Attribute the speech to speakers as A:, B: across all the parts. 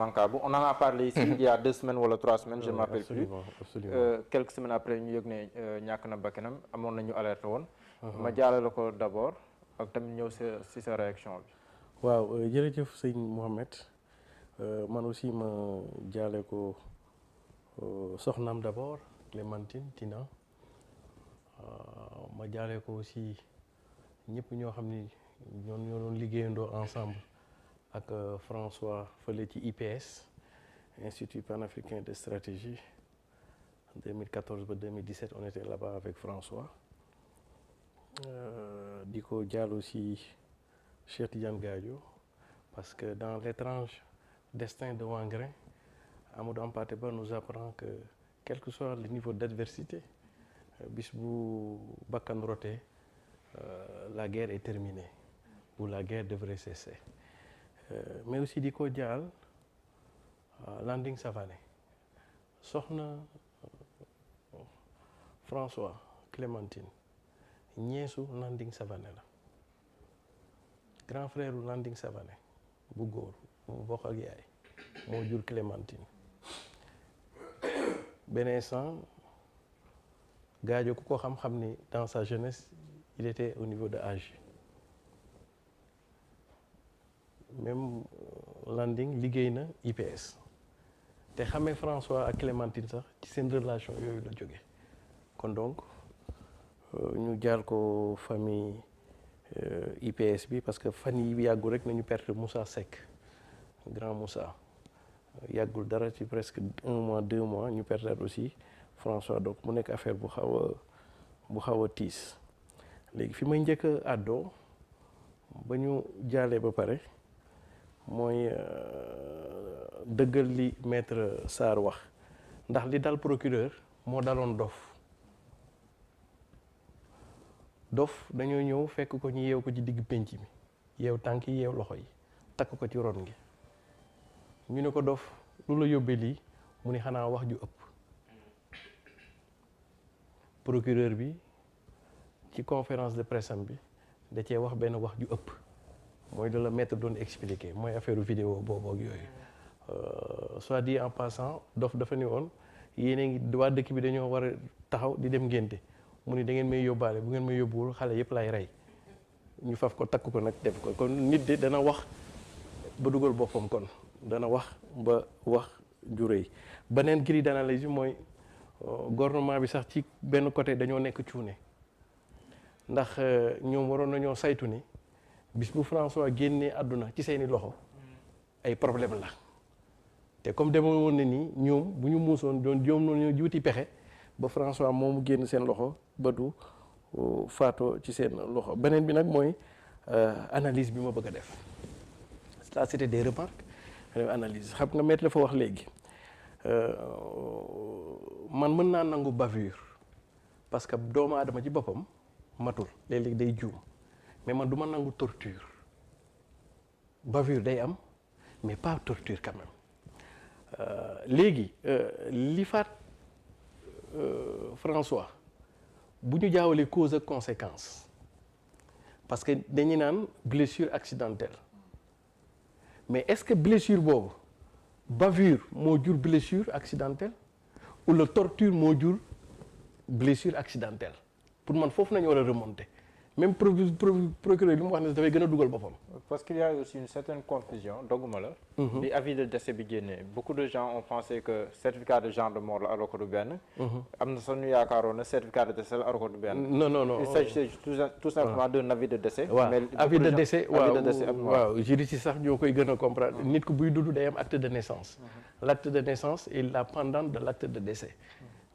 A: On en a parlé ici il y a 2 semaines wala 3 semaines, je ne m'appelle plus.
B: Absolument.
A: Quelques semaines après ñu yëg ne ñàkk na bakkanam amoon nañu alerté woon. ma jàllale ko d'abord ak tamit ñëw si sa réaction bi.
B: waaw jërëjëf sëñ Mohamed man aussi ma jaale ko soxnaam d'abord Clémentine Tina ma jaale ko aussi ñëpp ñoo xam ni ñoo doon liggéeyandoo ensemble ak François fële ci IPS Institut panafricain de stratégie 2014 ba 2017 on était là-bas avec François di ko jaal aussi Cheikh Tidiane Gadio parce que dans l'étrange destin de Wangrin Amadou Hampâté Bâ nous apprend que quel que soit le niveau d'adversité bis bu bakkan rote la guerre est terminée ou la guerre devrait cesser mais aussi di ko jaal Landing Savané soxna François Clémentine ñeesu Landing Savané la grand frère u Landing Savané bu góor mu bokk ak yaay moo jur Clémentine benn instant Gadio ku ko xam-xam ni dans sa jeunesse il était au niveau de AJ même Landing liggéey na IPS te xamee François ak Clémentine sax ci seen relation yooyu la jóge kon donc ñu jaar ko famille IPS bi parce que fan yi yàggul rek nañu perte Moussa Seck grand Moussa yàggul dara ci presque 1 mois 2 mois ñu perte aussi François donc mu nekk affaire bu xaw a tiis léegi fi may njëkk a àddoo ba ñu jaalee ba pare mooy dëggal li maître Sarr wax ndax li dal procureur moo daloon dof dañoo ñëw fekk ko ñu yeew ko ci digg pénc mi yeew tànk yi yeew loxo yi takk ko ci ron gi ñu ne ko dof lu la yóbbee lii mu ni xanaa wax ju ëpp procureur bi ci conférence de presse am bi da cee wax benn wax ju ëpp mooy da la maître doon expliquer mooy affaire vidéo boobu ak yooyu soit dit en passant dof dafa ni woon yéen a ngi waa dëkk bi dañoo war a taxaw di dem ngénte mu ni da ngeen may yóbbaale bu ngeen may yóbbuwul xale yëpp lay rey ñu faf ko takk ko nag def ko kon nit de dana wax ba dugal boppam kon dana wax ba wax ju rëy beneen grille d'analyse bi mooy gouvernement bi sax ci benn côté dañoo nekk cuune ndax ñoom waroon nañoo saytu ni bis bu François génnee àdduna ci seeni loxo ay problème la te comme demoon woon na nii ñoom bu ñu muusoon doon joom noonu juuti pexe ba François moomu génn seen loxo ba du faatoo ci seen loxo beneen bi nag mooy analyse bi ma bëgg a def là c'était des remarques analyse xam nga maître dafa wax léegi man mën naa nangu bavure parce que doomu aadama ci boppam matul léeg-léeg day juum mais man du ma nangu torture bavure day am mais pas torture quand même léegi li faat François bu ñu jaawalee cause ak conséquence parce que dañuy naan blessure accidentelle mais est-ce que blessure boobu bavure moo jur blessure accidentelle ou la torture moo jur blessure accidentelle pour man foofu nañu war a remonter même procureur li mu wax ne dafay gën a dugal boppam.
A: parce qu'il y a aussi une certaine confusion dogguma la. bi avis de décès bi génnee beaucoup de gens ont pensé que certificat de genre de mort la alors que du benn. am na sax ñu yaakaaroon ne certificat de décès la alors que du benn.
B: non
A: il s'agit tout simplement d'un avis de décès.
B: mais avis de décès waaw juriste sax ñoo koy gën a comprendre nit ku buy dund day am acte de naissance. l'acte de naissance est la pendante de l'acte de décès.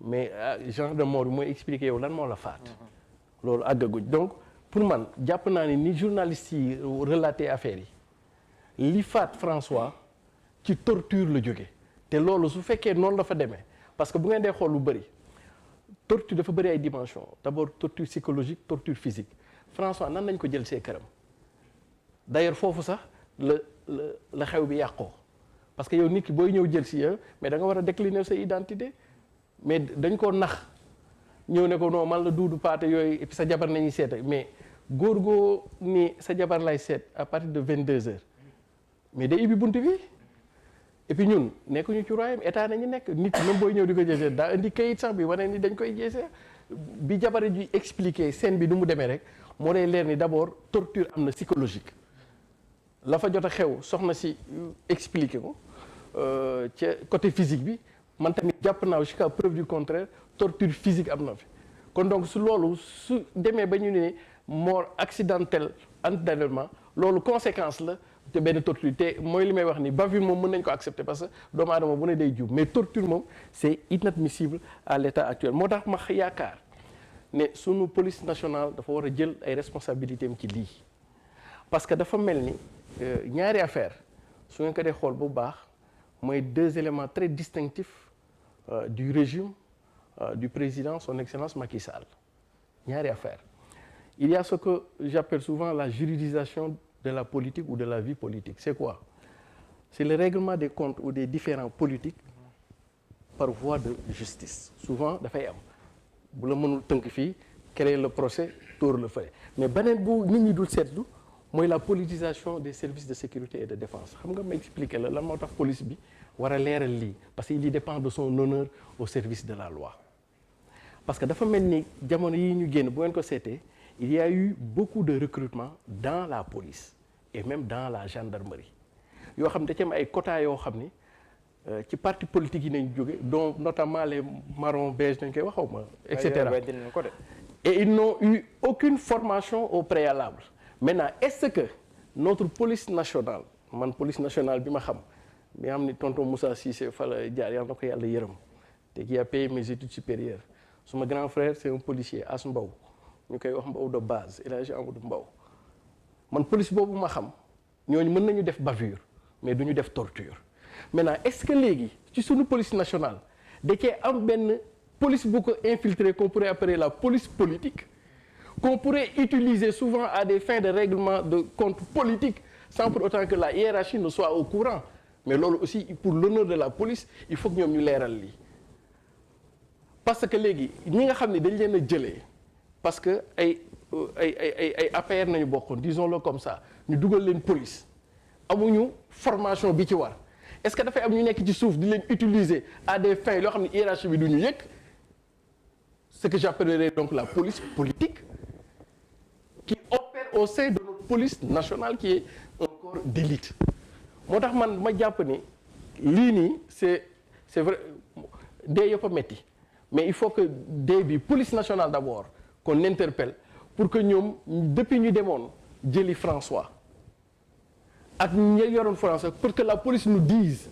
B: mais genre de mort bi mooy expliquer yow lan moo la faat. loolu àggaguñ donc. pour man jàpp naa ni journaliste yi relaté affaire yi li faat François ci torture la jóge te loolu su fekkee noonu la fa demee parce que bu ngeen dee xool lu bëri torture dafa bëri ay dimensions d'abord torture psychologique torture physique François nan nañ ko jël see këram d'ailleurs foofu sax la xew bi yàqoo parce que yow nit ki booy ñëw jël si yow mais da nga war a décliner sa identité mais dañ koo nax ñëw ne ko non man la Doudou Pathé yooyu et puis sa jabar nañuy seet mais góor goo ni sa jabar lay seet à partir de 22h mais day ibbi bunt bi et puis ñun nekkuñu ci royaume état nañu nekk nit même booy ñëw di ko jësee daa indi kayit sax bi wane ni dañ koy jësee bi jabare ji expliquer scène bi nu mu demee rek moo lay leer ni d'abord torture am na psychologique la fa jot a xew soxna si expliquer ko ca côté physique bi man tamit jàpp naa jusqu'à preuve du contraire torture physique am na fi kon donc su loolu su demee ba ñu ne mort accidentelle antérieurement loolu conséquence la te benn torture te mooy li may wax ni bavure moom mën nañ ko accepter parce que doomu aadama bu ne day jub mais torture moom c'est inadmissible à l'état actuel moo tax ma yaakaar ne sunu police nationale dafa war a jël ay responsabilités am ci lii parce que dafa mel ni ñaari affaire su ngeen ko dee xool bu baax mooy deux éléments très distinctifs du régime du président son excellence Macky Sall ñaari affaire il y a ce que j'appelle souvent la juridisation de la politique ou de la vie politique c'est quoi c'est le règlement des comptes ou des différends politiques par voie de justice souvent dafay am bu la mënul tënk fii créer le procès tóor la fële mais beneen bu nit ñi dul seetlu mooy la politisation des services de sécurité et de défense xam nga ma expliquer la lan moo tax police bi war a leeral lii parce que il y dépend de son honneur au service de la loi parce que dafa mel ni jamono yi ñu génn bu ngeen ko seetee il y a eu beaucoup de recrutement dans la police et même dans la gendarmerie yoo xam ne da ci am ay quotas yoo xam ni ci parti politique yi nañ jóge dont notamment les marron beige nañ koy waxaw ma et cetera et ils n'ont eu aucune formation au préalable maintenant est-ce que notre police nationale man police nationale bi ma xam bi nga xam ni tonton Moussa Cissé fa la jaar yàlla na ko yàlla yërëm te qui a payé mes études supérieures suma grand frère c'est un policier As Mbow ñu koy wax Mbow de base El Hadji Amadou Mbow man police boobu ma xam ñooñu mën nañu def bavure mais duñu def torture maintenant est-ce que léegi ci sunu police nationale da cee am benn police bu ko infiltrer qu'on pourrait appeler la police politique qu'on pourrait utiliser souvent à des fins de règlement de compte politique sans pour autant que la hiérarchie ne soit au courant mais loolu aussi pour l'honneur de la police il faut que ñoom ñu leeral lii parce que léegi ñi nga xam ne dañ leen a jëlee parce que ay APR nañu bokkoon disons-le comme ça ñu dugal leen police amuñu formation bi ci war est-ce que dafay am ñu nekk ci suuf di leen utiliser à des fins loo xam ne hiérarchie bi du ñu yëg ce que j'appellerais donc la police politique qui opère au sein de notre police nationale qui est un corps d'élite moo tax man ma jàpp ni lii nii c'est vrai dee yëpp a metti mais il faut que dee bi police nationale d'abord qu'on interpelle pour que ñoom depuis ñu demoon jëli François ak ñi yoroon François pour que la police nous dise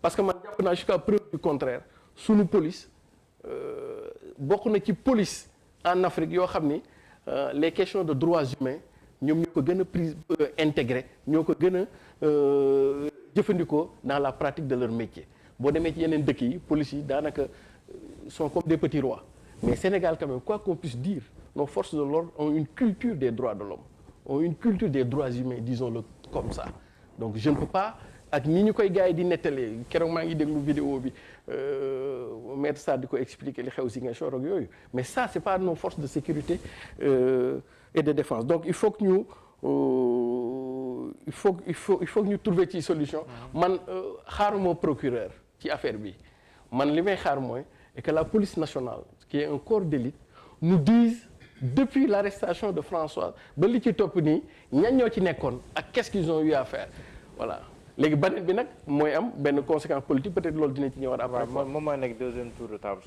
B: parce que man jàpp naa jusqu'à preuve du contraire sunu police bokk na ci police en Afrique yoo xam ni les questions de droits humains ñoom ñoo ko gën a prise intégré ñoo ko gën a jëfandikoo dans la pratique de leur métier boo demee ci yeneen dëkk yi police yi daanaka sont comme des petits rois mais Sénégal quand même quoi qu'on puisse dire nos forces de l'ordre ont une culture des droits de l'homme ont une culture des droits humains disons-le comme ça donc je ne peux pas ak ni ñu koy gars yi di nettalee keroog maa ngi déglu vidéo bi maître Sarr di ko expliquer li xew Ziguinchor ak yooyu mais ça c'est pas nos forces de sécurité et de défense donc il faut que ñu il faut que ñu trouver ci solution man xaaruma procureur ci affaire bi man li may xaar mooy et que la police nationale qui est un corps d'élite nous dise depuis l'arrestation de François ba li ci topp nii ñan ñoo ci nekkoon ak qu'est-ce qu'ils ont eu à faire voilà léegi beneen bi nag mooy am benn conséquence politique peut-être loolu dina ci ñëwaat après.
A: moom mooy nekk deuxième tour de table